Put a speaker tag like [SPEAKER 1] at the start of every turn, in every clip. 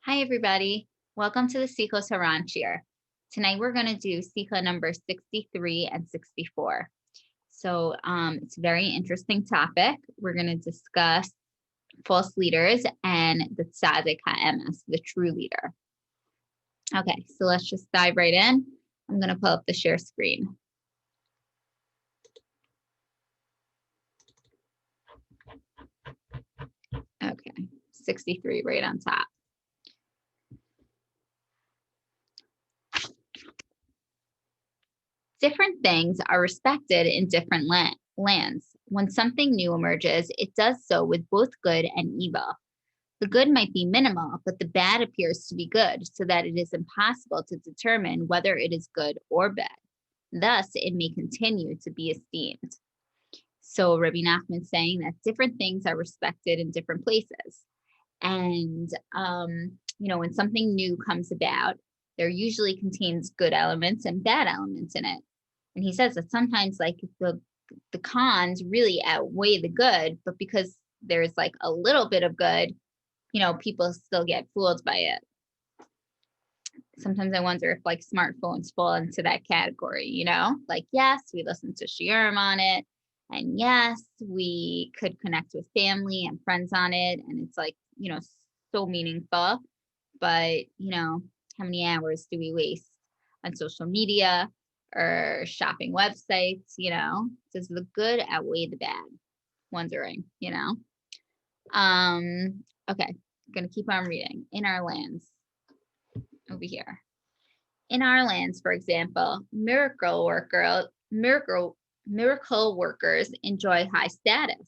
[SPEAKER 1] Hi, everybody. Welcome to the Sichas Haran shir. Tonight we're going to do Sikha number 63 and 64. So it's a very interesting topic. We're going to discuss false leaders and the tzaddik ha'emes, the true leader. Okay, so let's just dive right in. I'm going to pull up the share screen. Okay, 63 right on top. Different things are respected in different lands. When something new emerges, it does so with both good and evil. The good might be minimal, but the bad appears to be good, so that it is impossible to determine whether it is good or bad. Thus, it may continue to be esteemed. So Rebbe Nachman saying that different things are respected in different places. And, when something new comes about, there usually contains good elements and bad elements in it. And he says that sometimes like the cons really outweigh the good, but because there's like a little bit of good, people still get fooled by it. Sometimes I wonder if like smartphones fall into that category, like, yes, we listen to shiurim on it. And yes, we could connect with family and friends on it. And it's like, so meaningful. But, how many hours do we waste on social media or shopping websites? Does the good outweigh the bad? Wondering, Okay, I'm going to keep on reading. In our lands, over here. In our lands, for example, miracle workers enjoy high status.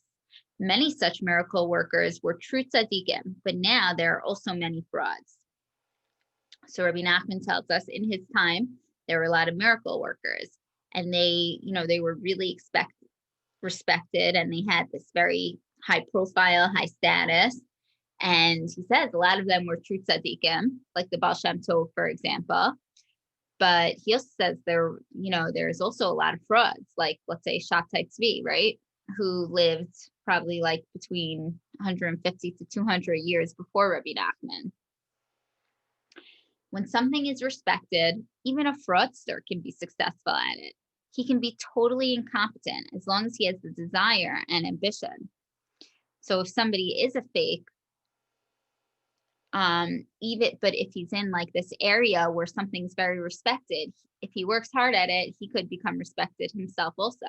[SPEAKER 1] Many such miracle workers were true tzaddikim, but now there are also many frauds. So Rebbe Nachman tells us in his time, there were a lot of miracle workers, and they were really respected, and they had this very high profile, high status. And he says a lot of them were true tzaddikim, like the Baal Shem Tov, for example. But he also says there's also a lot of frauds, like let's say Shabtai Tzvi, right? Who lived probably like between 150 to 200 years before Rebbe Nachman. When something is respected, even a fraudster can be successful at it. He can be totally incompetent as long as he has the desire and ambition. So if somebody is a fake, but if he's in like this area where something's very respected, if he works hard at it, he could become respected himself also.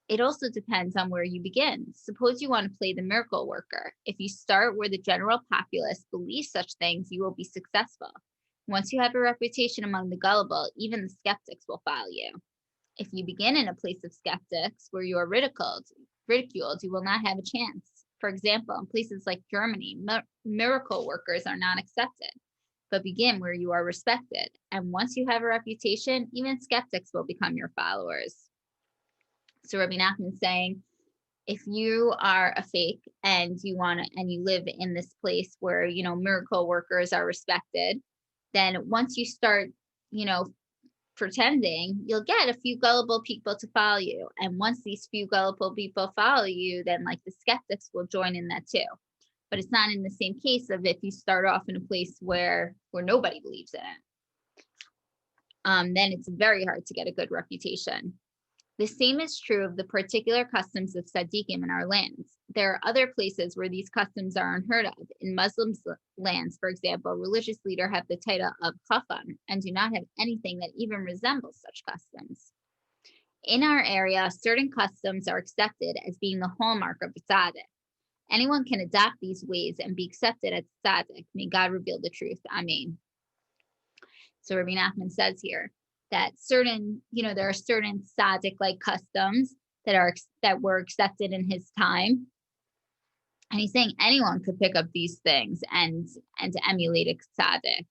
[SPEAKER 1] It also depends on where you begin. Suppose you want to play the miracle worker. If you start where the general populace believes such things, you will be successful. Once you have a reputation among the gullible, even the skeptics will follow you. If you begin in a place of skeptics where you are ridiculed, you will not have a chance. For example, in places like Germany, miracle workers are not accepted, but begin where you are respected. And once you have a reputation, even skeptics will become your followers. So Rebbe Nachman is saying, if you are a fake and you live in this place where, miracle workers are respected, then once you start, pretending, you'll get a few gullible people to follow you. And once these few gullible people follow you, then like the skeptics will join in that too. But it's not in the same case of if you start off in a place where nobody believes in it. Then it's very hard to get a good reputation. The same is true of the particular customs of tzaddikim in our lands. There are other places where these customs are unheard of. In Muslim lands, for example, religious leaders have the title of chacham and do not have anything that even resembles such customs. In our area, certain customs are accepted as being the hallmark of a tzaddik. Anyone can adopt these ways and be accepted as tzaddik. May God reveal the truth. Amen. So Rebbe Nachman says here that there are certain tzaddik-like customs that were accepted in his time. And he's saying anyone could pick up these things and emulate a tzaddik.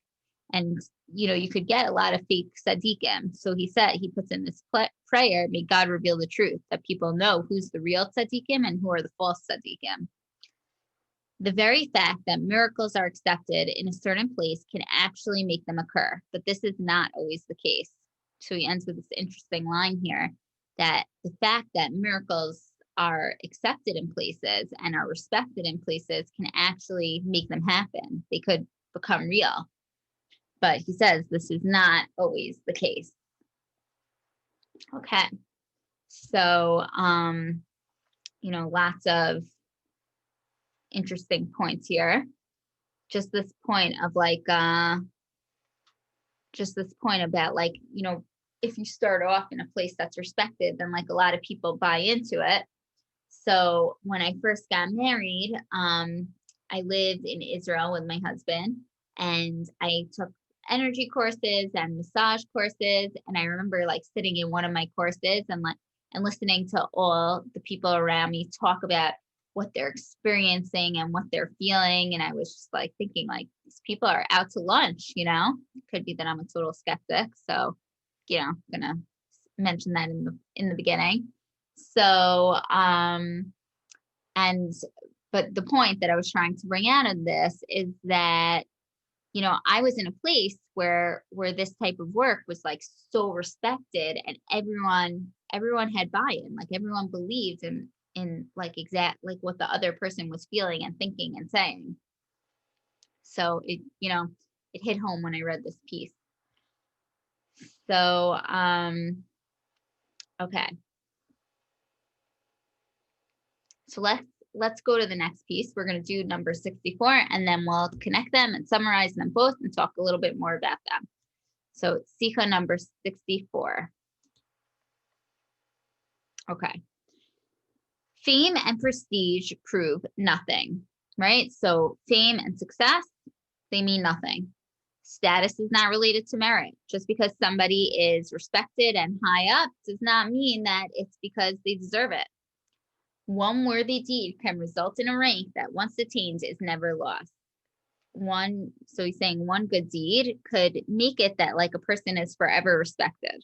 [SPEAKER 1] And, you could get a lot of fake tzaddikim. So he puts in this prayer, may God reveal the truth, that people know who's the real tzaddikim and who are the false tzaddikim. The very fact that miracles are accepted in a certain place can actually make them occur, but this is not always the case. So he ends with this interesting line here, that the fact that miracles are accepted in places and are respected in places can actually make them happen. They could become real. But he says this is not always the case. Okay. So, lots of interesting points here. Just this point of just this point about if you start off in a place that's respected, then a lot of people buy into it. So when I first got married, I lived in Israel with my husband, and I took energy courses and massage courses. And I remember sitting in one of my courses and listening to all the people around me talk about what they're experiencing and what they're feeling. And I was just thinking these people are out to lunch, It could be that I'm a total skeptic. So, I'm gonna mention that in the beginning. So, but the point that I was trying to bring out of this is that, I was in a place where this type of work was so respected, and everyone had buy-in, everyone believed in what the other person was feeling and thinking and saying. So it hit home when I read this piece. So, okay. So let's go to the next piece. We're going to do number 64, and then we'll connect them and summarize them both and talk a little bit more about them. So Sicha number 64. Okay. Fame and prestige prove nothing, right? So fame and success, they mean nothing. Status is not related to merit. Just because somebody is respected and high up does not mean that it's because they deserve it. One worthy deed can result in a rank that once attained is never lost. So he's saying one good deed could make it that a person is forever respected.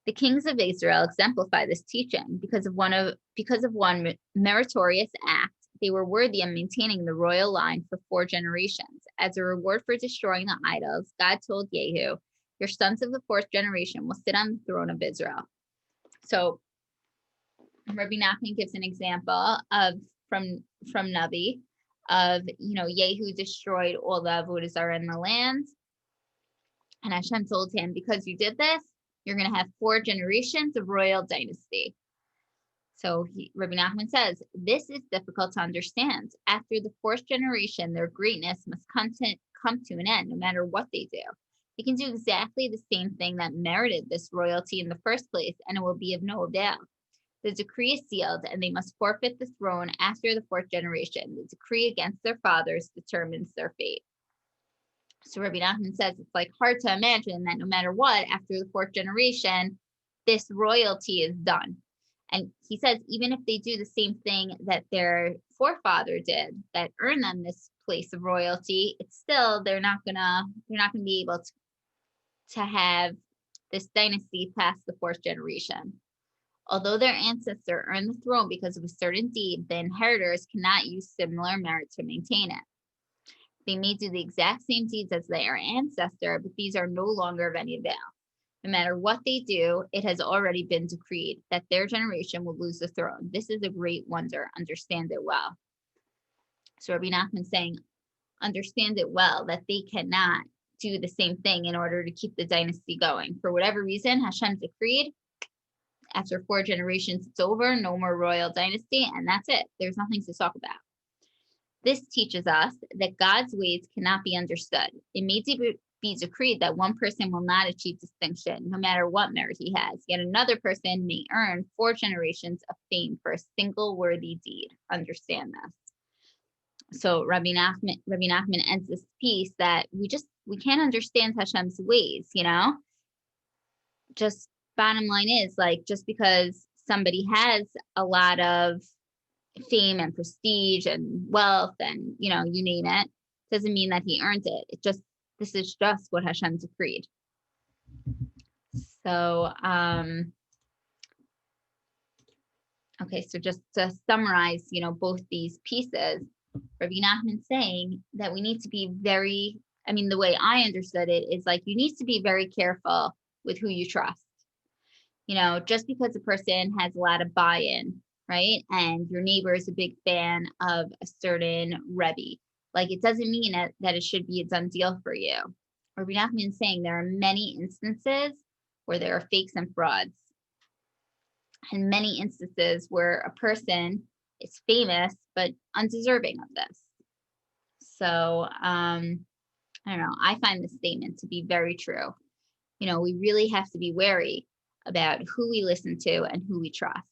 [SPEAKER 1] The kings of Israel exemplify this teaching because of one meritorious act. They were worthy of maintaining the royal line for 4 generations. As a reward for destroying the idols, God told Yehu, "Your sons of the 4th generation will sit on the throne of Israel." So Rebbe Nachman gives an example from Navi of Yehu destroyed all the avodah zarah in the land, and Hashem told him, because you did this, you're going to have 4 generations of royal dynasty. So Rebbe Nachman says, this is difficult to understand. After the 4th generation, their greatness must come to an end, no matter what they do. They can do exactly the same thing that merited this royalty in the first place, and it will be of no avail. The decree is sealed, and they must forfeit the throne after the 4th generation. The decree against their fathers determines their fate. So Rebbe Nachman says it's hard to imagine that no matter what, after the 4th generation, this royalty is done. And he says even if they do the same thing that their forefather did that earned them this place of royalty, it's still they're not gonna be able to have this dynasty past the 4th generation. Although their ancestor earned the throne because of a certain deed, the inheritors cannot use similar merit to maintain it. They may do the exact same deeds as their ancestor, but these are no longer of any avail. No matter what they do, it has already been decreed that their generation will lose the throne. This is a great wonder. Understand it well. So Rebbe Nachman saying, understand it well, that they cannot do the same thing in order to keep the dynasty going. For whatever reason, Hashem decreed, after 4 generations, it's over, no more royal dynasty, and that's it. There's nothing to talk about. This teaches us that God's ways cannot be understood. It may be decreed that one person will not achieve distinction, no matter what merit he has. Yet another person may earn 4 generations of fame for a single worthy deed. Understand this. So Rebbe Nachman ends this piece that we can't understand Hashem's ways, Just bottom line is just because somebody has a lot of fame and prestige and wealth and you name it, doesn't mean that he earned it. This is just what Hashem decreed. So okay, so just to summarize both these pieces, Rebbe Nachman saying that we need to be the way I understood it is you need to be very careful with who you trust. Just because a person has a lot of buy-in, right? And your neighbor is a big fan of a certain Rebbe. Like, it doesn't mean that it should be a done deal for you. Rebbe Nachman is saying there are many instances where there are fakes and frauds, and many instances where a person is famous but undeserving of this. So, I don't know. I find this statement to be very true. We really have to be wary about who we listen to and who we trust.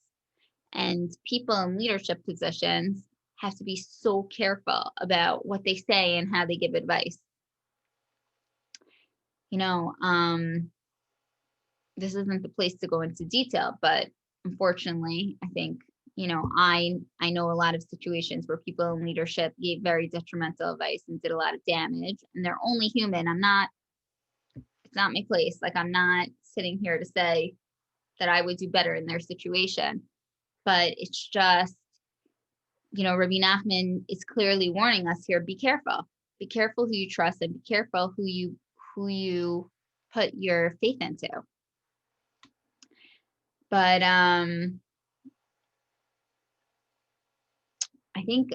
[SPEAKER 1] And people in leadership positions have to be so careful about what they say and how they give advice. This isn't the place to go into detail, but unfortunately, I think, I know a lot of situations where people in leadership gave very detrimental advice and did a lot of damage, and they're only human. It's not my place. Like, I'm not sitting here to say that I would do better in their situation, but it's just, Rebbe Nachman is clearly warning us here. Be careful who you trust, and be careful who you put your faith into. But I think,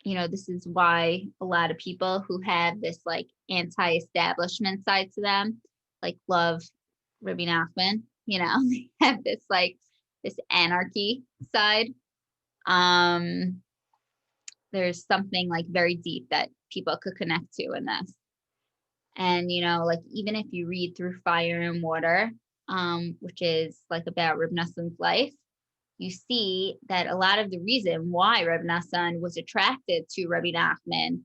[SPEAKER 1] this is why a lot of people who have this anti-establishment side to them, love Rebbe Nachman, they have this anarchy side. There's something very deep that people could connect to in this. And, even if you read through Fire and Water, which is about Rebbe Nachman's life, you see that a lot of the reason why Rebbe Nachman was attracted to Rebbe Nachman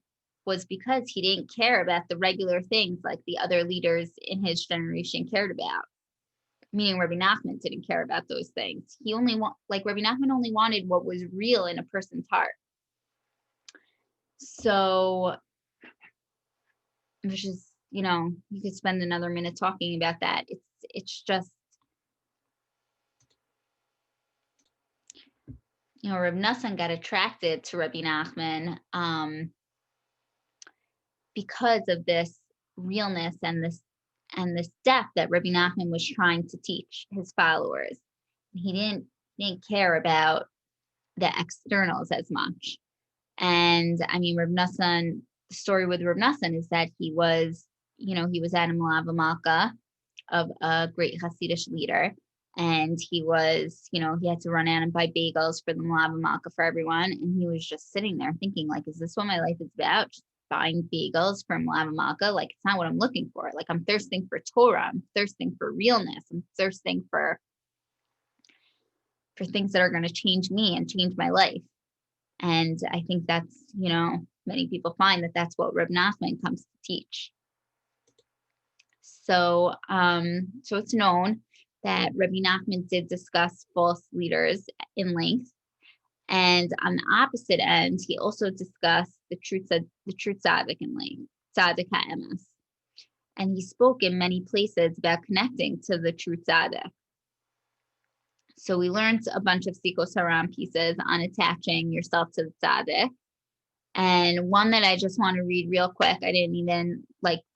[SPEAKER 1] was because he didn't care about the regular things like the other leaders in his generation cared about. Meaning Rebbe Nachman didn't care about those things. Rebbe Nachman only wanted what was real in a person's heart. So, which is, you could spend another minute talking about that. It's just, Rebbe Nachman got attracted to Rebbe Nachman because of this realness and this depth that Rebbe Nachman was trying to teach his followers. He didn't care about the externals as much. And I mean, Rebbe Nachman, the story with Rebbe Nachman is that he was at a Malava Malka of a great Hasidic leader. And he was, he had to run out and buy bagels for the Malava Malka for everyone. And he was just sitting there thinking, is this what my life is about? Just buying bagels from Malava Malka? It's not what I'm looking for. I'm thirsting for Torah. I'm thirsting for realness. I'm thirsting for things that are going to change me and change my life. And I think that's, many people find that that's what Rebbe Nachman comes to teach. So, so it's known that Rebbe Nachman did discuss false leaders in length. And on the opposite end, he also discussed the true tzaddik in length, tzaddik ha'emes. And he spoke in many places about connecting to the true tzaddik. So we learned a bunch of Sichas Haran pieces on attaching yourself to the tzaddik. And one that I just want to read real quick. I didn't even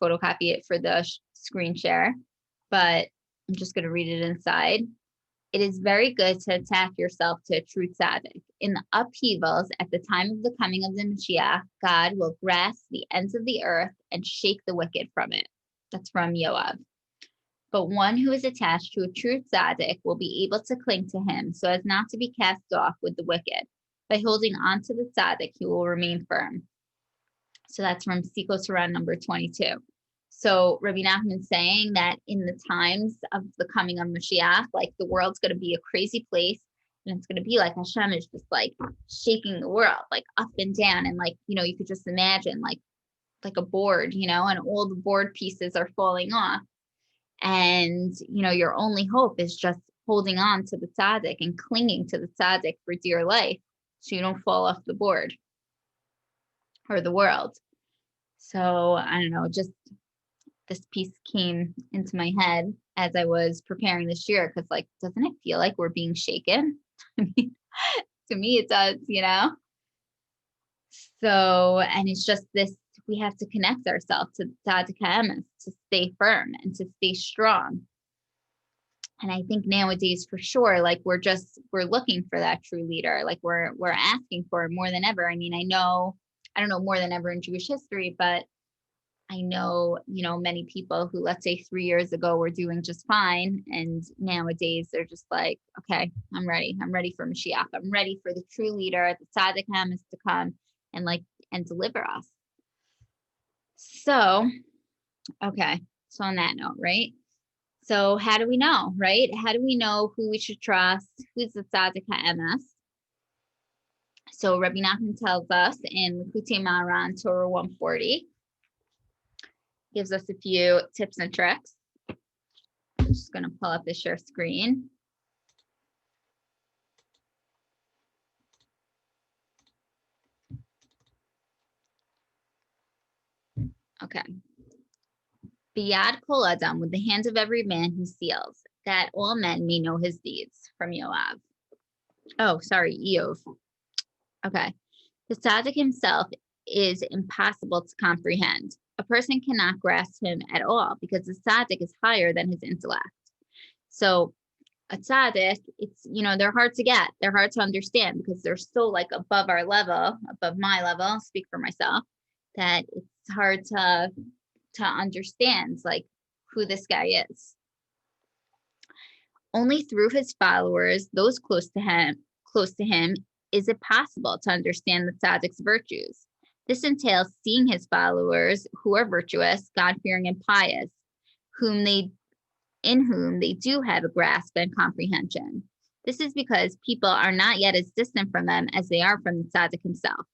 [SPEAKER 1] photocopy it for the screen share, but I'm just going to read it inside. It is very good to attach yourself to a true tzaddik. In the upheavals at the time of the coming of the Mashiach, God will grasp the ends of the earth and shake the wicked from it. That's from Yoav. But one who is attached to a true tzaddik will be able to cling to him so as not to be cast off with the wicked. By holding on to the tzaddik, he will remain firm. So that's from Sichas Haran number 22. So Rebbe Nachman saying that in the times of the coming of Mashiach, the world's going to be a crazy place, and it's going to be like Hashem is just shaking the world, up and down. And you could just imagine like a board, and all the board pieces are falling off. And, your only hope is just holding on to the tzaddik and clinging to the tzaddik for dear life so you don't fall off the board or the world. So I don't know, just this piece came into my head as I was preparing this year because doesn't it feel like we're being shaken? I mean, to me it does, So, and it's just this, we have to connect ourselves to tzaddik ha'emes to stay firm and to stay strong. And I think nowadays for sure, like we're looking for that true leader. Like we're asking for it more than ever. I mean, I don't know more than ever in Jewish history, but I know, many people who, let's say 3 years ago, were doing just fine. And nowadays they're just like, okay, I'm ready. I'm ready for Mashiach. I'm ready for the true leader. The tzaddik is to come and deliver us. So, okay. So on that note, right? So how do we know, right? How do we know who we should trust? Who's the tzaddik ha'emes? So Rebbe Nachman tells us in Lekutey Maharan, Torah 140, gives us a few tips and tricks. I'm just going to pull up the share screen. Okay. Biyad kol adam, with the hands of every man he seals, that all men may know his deeds, from Yoav. Oh, sorry, Eov. Okay. The tzaddik himself is impossible to comprehend. A person cannot grasp him at all because the tzaddik is higher than his intellect. So a tzaddik, it's, they're hard to get. They're hard to understand because they're so like above our level, above my level, I'll speak for myself, that it's hard to understand like who this guy is. Only through his followers, those close to him, is it possible to understand the tzaddik's virtues. This entails seeing his followers who are virtuous, God-fearing, and pious, in whom they do have a grasp and comprehension. This is because people are not yet as distant from them as they are from the tzaddik himself.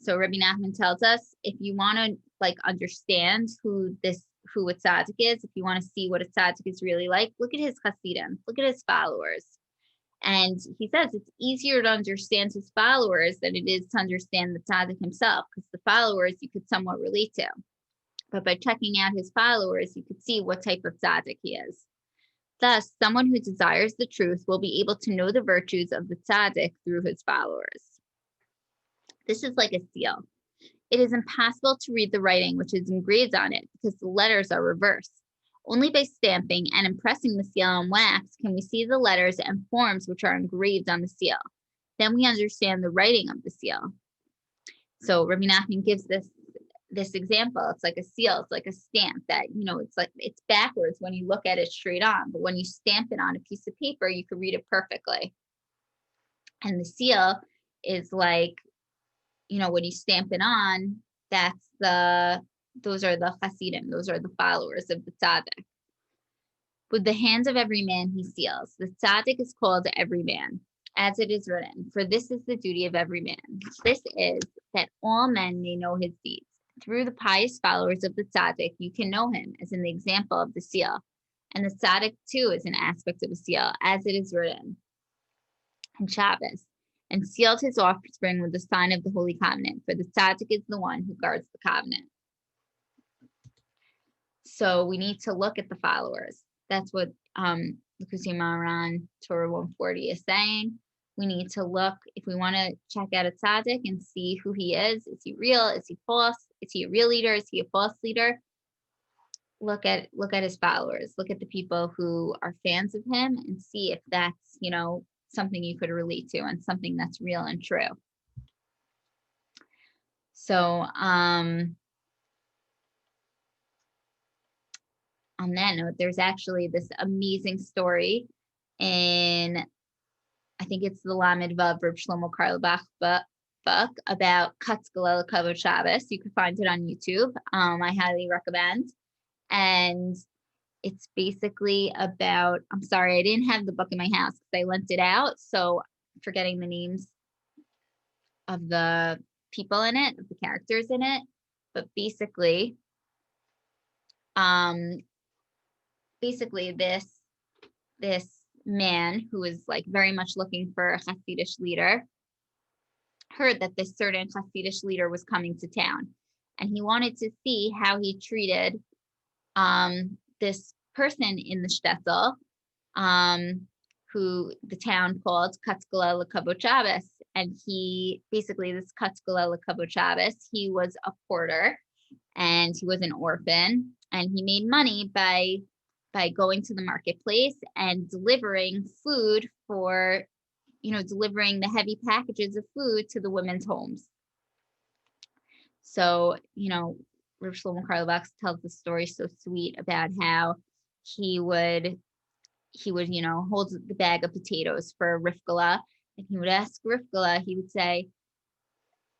[SPEAKER 1] So Rebbe Nachman tells us, if you want to understand who a tzaddik is, if you want to see what a tzaddik is really like, look at his chassidim, look at his followers. And he says it's easier to understand his followers than it is to understand the tzaddik himself, because the followers you could somewhat relate to. But by checking out his followers, you could see what type of tzaddik he is. Thus, someone who desires the truth will be able to know the virtues of the tzaddik through his followers. This is like a seal. It is impossible to read the writing which is engraved on it because the letters are reversed. Only by stamping and impressing the seal on wax can we see the letters and forms which are engraved on the seal. Then we understand the writing of the seal. So Rebbe Nachman gives this example. It's like a seal. It's like a stamp that, it's backwards when you look at it straight on. But when you stamp it on a piece of paper, you can read it perfectly. And the seal is like, when you stamp it on, those are the Hasidim, those are the followers of the tzaddik. With the hands of every man he seals. The tzaddik is called every man, as it is written, for this is the duty of every man. This is that all men may know his deeds. Through the pious followers of the tzaddik, you can know him, as in the example of the seal. And the tzaddik too is an aspect of a seal, as it is written in Shabbos, and sealed his offspring with the sign of the Holy Covenant, for the tzaddik is the one who guards the covenant. So we need to look at the followers. That's what Lekutey Maharan, Torah 140 is saying. We need to look, if we want to check out a tzaddik and see who he is he real? Is he false? Is he a real leader? Is he a false leader? Look at his followers. Look at the people who are fans of him and see if that's, something you could relate to and something that's real and true. So on that note, there's actually this amazing story in, I think it's the Lamed Vav Reb Shlomo Carlebach book about Katzgalel Kavod Shabbos. You can find it on YouTube. I highly recommend. And it's basically about, I'm sorry, I didn't have the book in my house because I lent it out. So I'm forgetting the names of the people in it, of the characters in it. But basically this man who was like very much looking for a Hasidic leader heard that this certain Hasidic leader was coming to town, and he wanted to see how he treated this person in the shtetl, who the town called Katzgalel Kavod Shabbos. And he basically, this Katzgalel Kavod Shabbos, he was a porter and he was an orphan, and he made money by by going to the marketplace and delivering food for, delivering the heavy packages of food to the women's homes. So, Rebbe Nachman tells the story so sweet about how he would, hold the bag of potatoes for Rivkala, and he would ask Rivkala, he would say,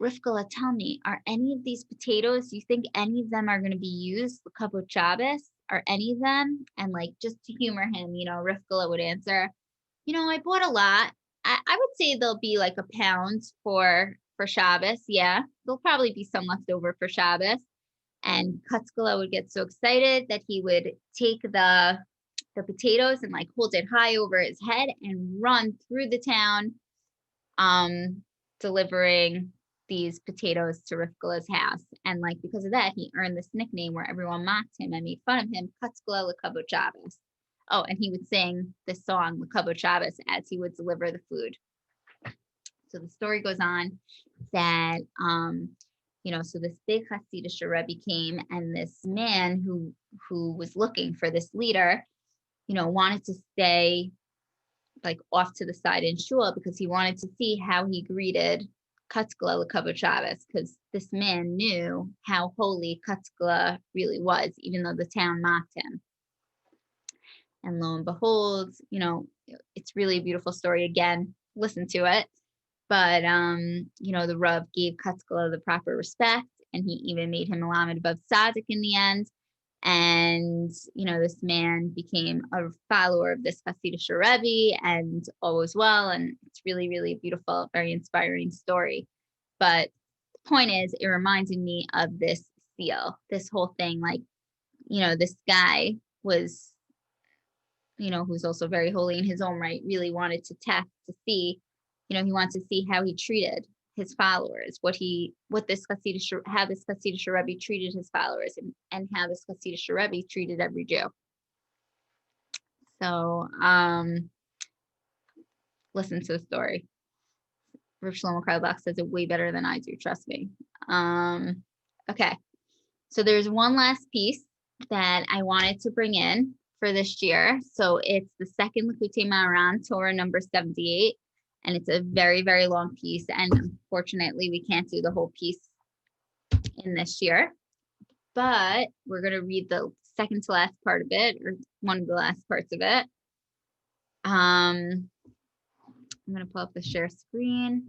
[SPEAKER 1] Rivkala, tell me, are any of these potatoes, do you think any of them are going to be used for Kabot Shabbos? Are any of them? And like, just to humor him, Rivkala would answer, I bought a lot. I would say there'll be like a pound for Shabbos. Yeah, there'll probably be some left over for Shabbos. And Katzkala would get so excited that he would take the potatoes and like hold it high over his head and run through the town, delivering these potatoes to Rivkala's house. And like, because of that, he earned this nickname where everyone mocked him and made fun of him, Katzkala Lekabot Shabbos. Oh, and he would sing this song, Lekabot Shabbos, as he would deliver the food. So the story goes on that, so this big Hasidic Rebbe came, and this man who was looking for this leader, wanted to stay like off to the side in shul because he wanted to see how he greeted Katzkala Lekabot Shabbos, because this man knew how holy Katzkala really was, even though the town mocked him. And lo and behold, it's really a beautiful story. Again, listen to it. But, the Rav gave Katzkala the proper respect, and he even made him a lamed above tzaddik in the end. And, this man became a follower of this Hasidic Rebbe, and all was well. And it's really, really beautiful, very inspiring story. But the point is, it reminded me of this seal, this whole thing. Like, this guy was, who's also very holy in his own right, really wanted to test to see, he wanted to see how he treated his followers, how this Hasidic Rebbe treated his followers, and how this Hasidic Rebbe treated every Jew. So, listen to the story. Rav Shlomo Carlebach says it way better than I do, trust me. Okay, so there's one last piece that I wanted to bring in for this year. So it's the second Lekutey Maharan, Torah number 78, and it's a very, very long piece. And unfortunately, we can't do the whole piece in this year, but we're going to read the second to last part of it, or one of the last parts of it. I'm going to pull up the share screen.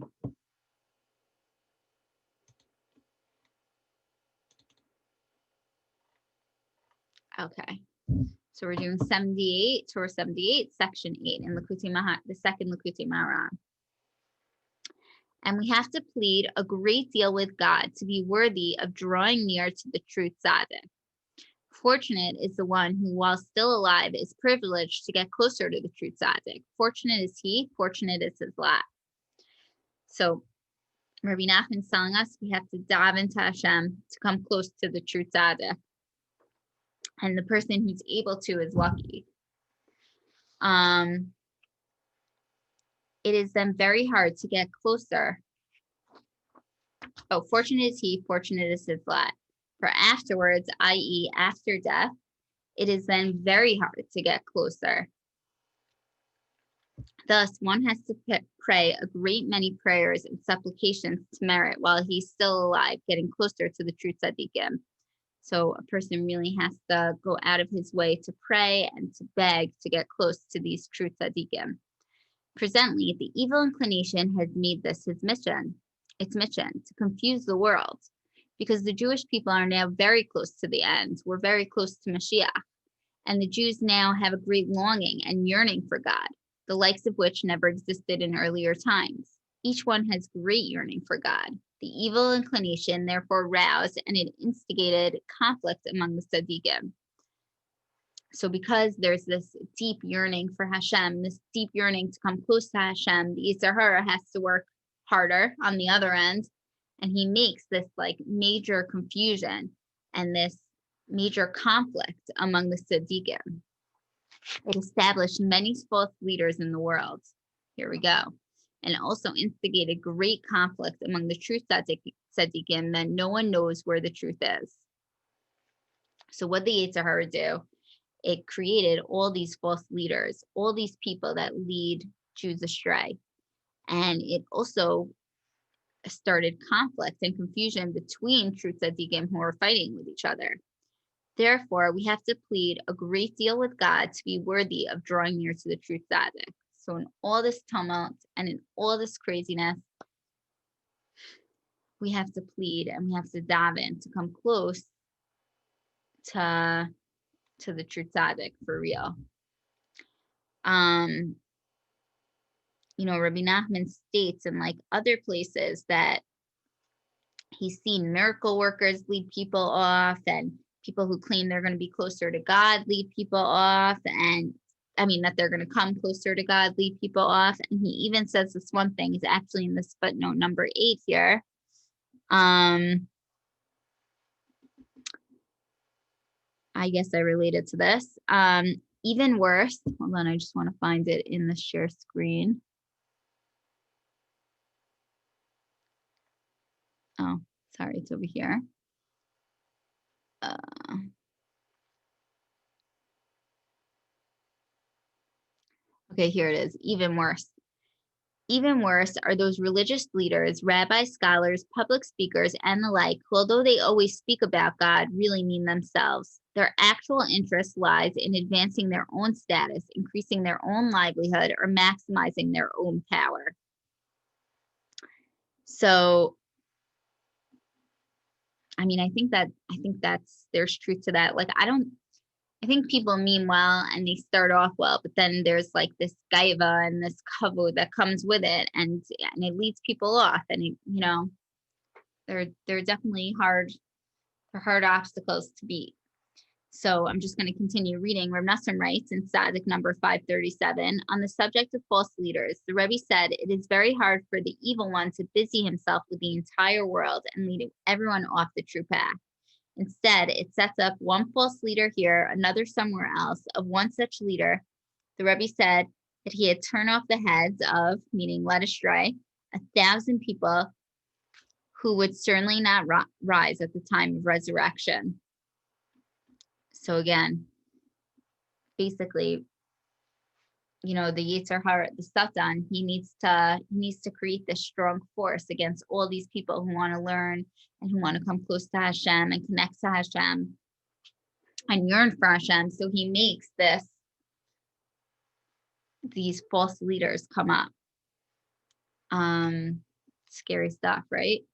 [SPEAKER 1] Okay. So we're doing 78, Torah 78, section 8 in Lekutey Maharan, the second Lekutey Maharan. And we have to plead a great deal with God to be worthy of drawing near to the true tzaddik. Fortunate is the one who, while still alive, is privileged to get closer to the true tzaddik. Fortunate is he, fortunate is his lot. So Rebbe Nachman is telling us we have to dive into Hashem to come close to the true tzaddik. And the person who's able to is lucky. It is then very hard to get closer. Oh, fortunate is he, fortunate is his lot. For afterwards, i.e. after death, it is then very hard to get closer. Thus, one has to pray a great many prayers and supplications to merit while he's still alive, getting closer to the true tzaddikim. So a person really has to go out of his way to pray and to beg to get close to these true tzaddikim. Presently, the evil inclination has made this its mission to confuse the world, because the Jewish people are now very close to the end. We're very close to Mashiach, and the Jews now have a great longing and yearning for God, the likes of which never existed in earlier times. Each one has great yearning for God. The evil inclination therefore roused, and it instigated conflict among the tzaddikim. So because there's this deep yearning for Hashem, this deep yearning to come close to Hashem, the Yetzer Hara has to work harder on the other end, and he makes this like major confusion and this major conflict among the tzaddikim. It established many false leaders in the world. Here we go. And also instigated great conflict among the true tzaddikim that no one knows where the truth is. So what the Yetzer Hara do it created all these false leaders, all these people that lead Jews astray. And it also started conflict and confusion between true tzaddikim who are fighting with each other. Therefore, we have to plead a great deal with God to be worthy of drawing near to the true tzaddik. So in all this tumult and in all this craziness, we have to plead and we have to daven to come close to the true tzaddik for real. Rebbe Nachman states in like other places that he's seen miracle workers lead people off, and people who claim they're going to be closer to God lead people off, and that they're going to come closer to God lead people off. And he even says this one thing is actually in this footnote number 8 here. I guess I related to this. Even worse, hold on, I just want to find it in the share screen. Oh, sorry, it's over here. Okay, here it is. Even worse. Even worse are those religious leaders, rabbis, scholars, public speakers, and the like, who, although they always speak about God, really mean themselves. Their actual interest lies in advancing their own status, increasing their own livelihood, or maximizing their own power. So, I think there's truth to that. Like, I think people mean well and they start off well, but then there's like this gaiva and this kavod that comes with it, and it leads people off. And they're definitely hard obstacles to beat. So I'm just going to continue reading. Rebbe Nachman writes in Tzaddik number 537 on the subject of false leaders. The Rebbe said, "It is very hard for the evil one to busy himself with the entire world and leading everyone off the true path. Instead, it sets up one false leader here, another somewhere else. Of one such leader, the Rebbe said that he had turned off the heads of, meaning led astray, 1,000 people who would certainly not rise at the time of resurrection." So again, basically, the Yetzer Hara, the Satan, he needs to create this strong force against all these people who want to learn and who want to come close to Hashem and connect to Hashem and yearn for Hashem. So he makes these false leaders come up. Scary stuff, right?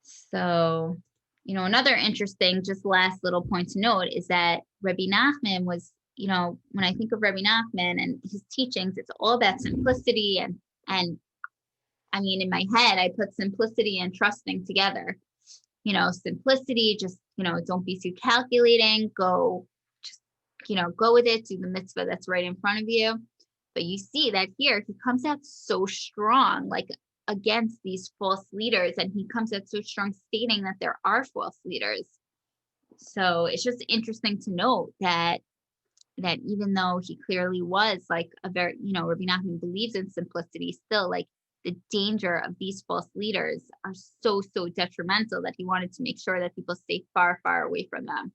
[SPEAKER 1] So, another interesting, just last little point to note is that Rebbe Nachman was, when I think of Rebbe Nachman and his teachings, it's all about simplicity and in my head, I put simplicity and trusting together. Simplicity, just, don't be too calculating, go with it, do the mitzvah that's right in front of you. But you see that here, he comes out so strong, like against these false leaders, and he comes out so strong stating that there are false leaders. So it's just interesting to note that even though he clearly was like a very, Rebbe Nachman believes in simplicity, still like the danger of these false leaders are so detrimental that he wanted to make sure that people stay far away from them.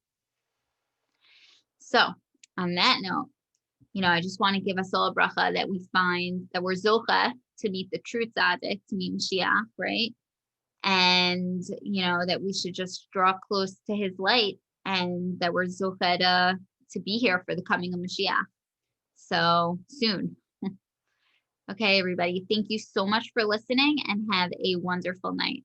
[SPEAKER 1] So on that note, I just want to give us all a bracha that we find that we're zocha to meet the true tzaddik, to meet Mashiach, right? And, that we should just draw close to his light, and that we're zocha to be here for the coming of Mashiach. So soon. Okay, everybody. Thank you so much for listening, and have a wonderful night.